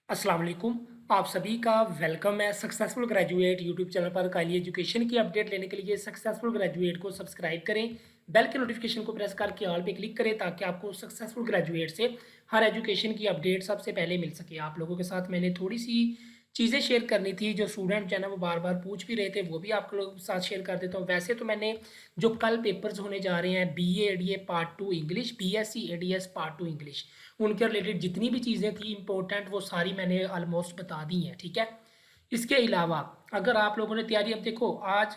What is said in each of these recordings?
अस्सलाम वालेकुम। आप सभी का वेलकम है सक्सेसफुल ग्रेजुएट यूट्यूब चैनल पर। काली एजुकेशन की अपडेट लेने के लिए सक्सेसफुल ग्रेजुएट को सब्सक्राइब करें, बेल के नोटिफिकेशन को प्रेस करके ऑल पे क्लिक करें ताकि आपको सक्सेसफुल ग्रेजुएट से हर एजुकेशन की अपडेट सबसे पहले मिल सके। आप लोगों के साथ मैंने थोड़ी सी चीज़ें शेयर करनी थी जो स्टूडेंट जो है ना वो बार बार पूछ भी रहे थे, वो भी आप लोगों के साथ शेयर कर देता हूँ। वैसे तो मैंने जो कल पेपर्स होने जा रहे हैं BA ADA part 2 English, BSc ADS part 2 English, उनके रिलेटेड जितनी भी चीज़ें थी इंपॉर्टेंट वो सारी मैंने ऑलमोस्ट बता दी हैं। ठीक है, इसके अलावा अगर आप लोगों ने तैयारी, अब देखो आज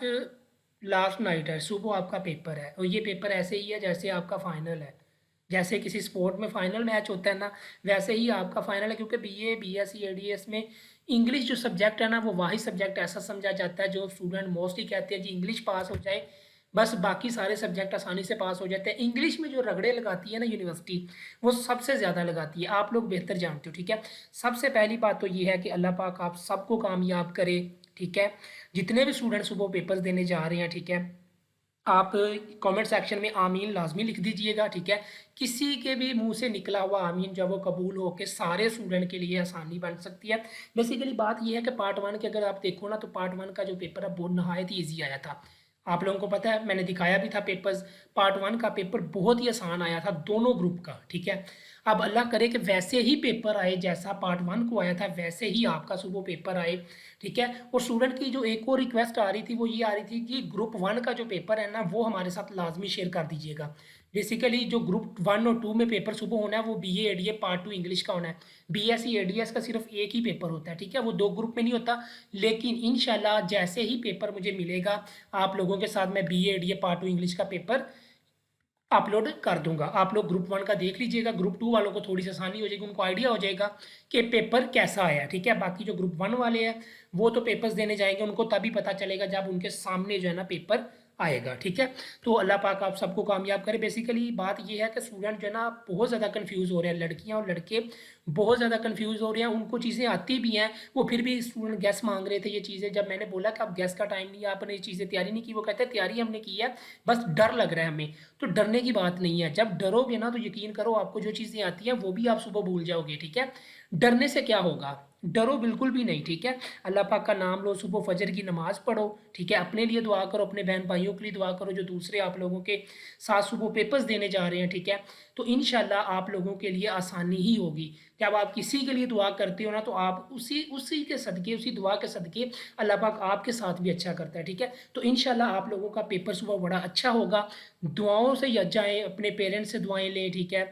लास्ट नाइट है, सुबह आपका पेपर है और ये पेपर ऐसे ही है जैसे आपका फाइनल है। जैसे किसी स्पोर्ट में फाइनल मैच होता है ना, वैसे ही आपका फाइनल है, क्योंकि BA BSc एडीएस में इंग्लिश जो सब्जेक्ट है ना वो वाही सब्जेक्ट ऐसा समझा जाता है जो स्टूडेंट मोस्टली कहते हैं जी इंग्लिश पास हो जाए बस बाकी सारे सब्जेक्ट आसानी से पास हो जाते हैं। इंग्लिश में जो रगड़े लगाती है ना यूनिवर्सिटी, वो सबसे ज़्यादा लगाती है, आप लोग बेहतर जानते हो। ठीक है, सबसे पहली बात तो ये है कि अल्लाह पाक आप सबको कामयाब करे। ठीक है, जितने भी स्टूडेंट सुबह पेपर्स देने जा रहे हैं, ठीक है, आप कमेंट सेक्शन में आमीन लाजमी लिख दीजिएगा। ठीक है, किसी के भी मुंह से निकला हुआ आमीन जब वो कबूल हो के सारे स्टूडेंट के लिए आसानी बन सकती है। बेसिकली बात यह है कि पार्ट 1 के अगर आप देखो ना तो पार्ट 1 का जो पेपर है बहुत नहायत ही ईजी आया था। आप लोगों को पता है, मैंने दिखाया भी था पेपर्स। पार्ट 1 का पेपर बहुत ही आसान आया था दोनों ग्रुप का। ठीक है, अब अल्लाह करे कि वैसे ही पेपर आए जैसा पार्ट 1 को आया था वैसे ही आपका सुबह पेपर आए। ठीक है, और स्टूडेंट की जो एक और रिक्वेस्ट आ रही थी वो ये आ रही थी कि ग्रुप 1 का जो पेपर है ना वो हमारे साथ लाजमी शेयर कर दीजिएगा। बेसिकली जो ग्रुप 1 और 2 में पेपर सुबह होना है वो BA एडीए पार्ट 2 इंग्लिश का होना है। BSc एडीएस का सिर्फ एक ही पेपर होता है। ठीक है, वो दो ग्रुप में नहीं होता। लेकिन इंशाल्लाह जैसे ही पेपर मुझे मिलेगा आप लोगों के साथ मैं BA एडीए पार्ट 2 इंग्लिश का पेपर अपलोड कर दूंगा। आप लोग ग्रुप 1 का देख लीजिएगा, ग्रुप 2 वालों को थोड़ी सी आसानी हो जाएगी, उनको आइडिया हो जाएगा कि पेपर कैसा आया। ठीक है, बाकी जो ग्रुप 1 वाले हैं वो तो पेपर्स देने जाएंगे, उनको तभी पता चलेगा जब उनके सामने जो है ना पेपर आएगा। ठीक है, तो अल्लाह पाक आप सबको कामयाब करे। बेसिकली बात ये है कि स्टूडेंट जो है ना बहुत ज़्यादा कंफ्यूज हो रहे हैं, लड़कियां और लड़के बहुत ज़्यादा कंफ्यूज हो रहे हैं, उनको चीज़ें आती भी हैं, वो फिर भी स्टूडेंट गैस मांग रहे थे ये चीज़ें। जब मैंने बोला कि अब गैस का टाइम नहीं है, आपने ये चीज़ें तैयारी नहीं की, वो कहते हैं तैयारी हमने की है, बस डर लग रहा है हमें। तो डरने की बात नहीं है, जब डरोगे ना तो यकीन करो आपको जो चीज़ें आती हैं वो भी आप सुबह भूल जाओगे। ठीक है, डरने से क्या होगा, डरो बिल्कुल भी नहीं। ठीक है, अल्लाह पाक का नाम लो, सुबह फजर की नमाज पढ़ो। ठीक है, अपने लिए दुआ करो, अपने बहन भाइयों के लिए दुआ करो जो दूसरे आप लोगों के साथ सुबह पेपर्स देने जा रहे हैं। ठीक है, तो इंशाल्लाह आप लोगों के लिए आसानी ही होगी। जब आप किसी के लिए दुआ करते हो ना तो आप उसी उसी के सदके, उसी दुआ के सदके अल्लाह पाक आपके साथ भी अच्छा करता है। ठीक है, तो इंशाल्लाह आप लोगों का पेपर सुबह बड़ा अच्छा होगा। दुआओं से या जाएँ, अपने पेरेंट्स से दुआएं लें। ठीक है,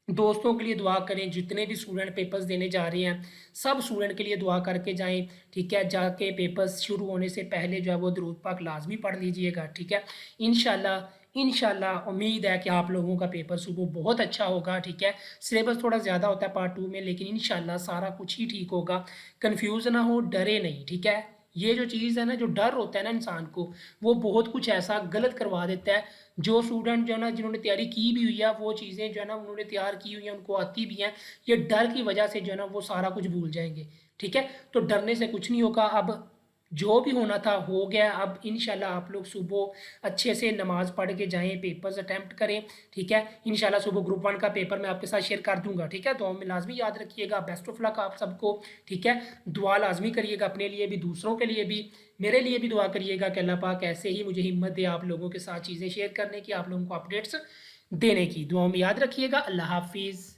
दोस्तों के लिए दुआ करें, जितने भी स्टूडेंट पेपर्स देने जा रहे हैं सब स्टूडेंट के लिए दुआ करके जाएं। ठीक है, जाके पेपर्स शुरू होने से पहले जो है वो दुरूद पाक लाजमी पढ़ लीजिएगा। ठीक है, इंशाल्लाह उम्मीद है कि आप लोगों का पेपर सुबह बहुत अच्छा होगा। ठीक है, सिलेबस थोड़ा ज़्यादा होता है पार्ट 2 में, लेकिन इंशाल्लाह सारा कुछ ही ठीक होगा। कन्फ्यूज़ ना हो, डरे नहीं। ठीक है, ये जो चीज़ है ना, जो डर होता है ना इंसान को, वो बहुत कुछ ऐसा गलत करवा देता है। जो स्टूडेंट जो है ना जिन्होंने तैयारी की भी हुई है वो चीज़ें जो है ना उन्होंने तैयार की हुई हैं, उनको आती भी हैं, ये डर की वजह से जो है ना वो सारा कुछ भूल जाएंगे। ठीक है, तो डरने से कुछ नहीं होगा। अब जो भी होना था हो गया। अब इंशाल्लाह आप लोग सुबह अच्छे से नमाज पढ़ के जाएं, पेपर्स अटैम्प्ट करें। ठीक है, इंशाल्लाह सुबह ग्रुप 1 का पेपर मैं आपके साथ शेयर कर दूंगा। ठीक है, दुआ में लाजमी याद रखिएगा। बेस्ट ऑफ लक आप सबको। ठीक है, दुआ लाजमी करिएगा अपने लिए भी, दूसरों के लिए भी, मेरे लिए भी दुआ करिएगा कि अल्लाह पाक ऐसे ही मुझे हिम्मत दे आप लोगों के साथ चीज़ें शेयर करने की, आप लोगों को अपडेट्स देने की। दुआ में याद रखिएगा। अल्लाह हाफिज़।